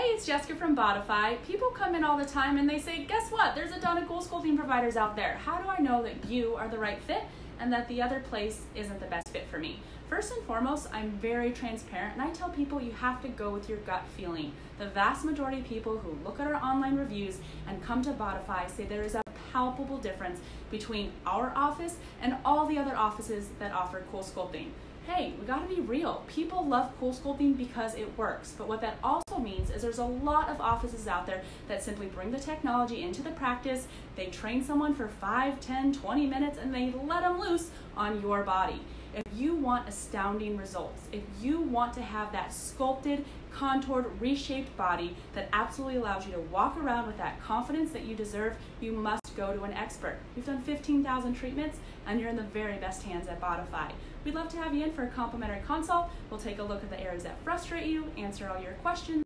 Hey, it's Jessica from Bodify. People come in all the time and they say, guess what? There's a ton of cool sculpting providers out there. How do I know that you are the right fit and that the other place isn't the best fit for me? First and foremost, I'm very transparent and I tell people you have to go with your gut feeling. The vast majority of people who look at our online reviews and come to Bodify say there is a palpable difference between our office and all the other offices that offer cool sculpting. Hey, we gotta be real. People love cool sculpting because it works, but what that also means is there's a lot of offices out there that simply bring the technology into the practice, they train someone for 5, 10, 20 minutes, and they let them loose on your body. If you want astounding results, if you want to have that sculpted, contoured, reshaped body that absolutely allows you to walk around with that confidence that you deserve, you must go to an expert. We've done 15,000 treatments and you're in the very best hands at Bodify. We'd love to have you in for a complimentary consult. We'll take a look at the areas that frustrate you, answer all your questions,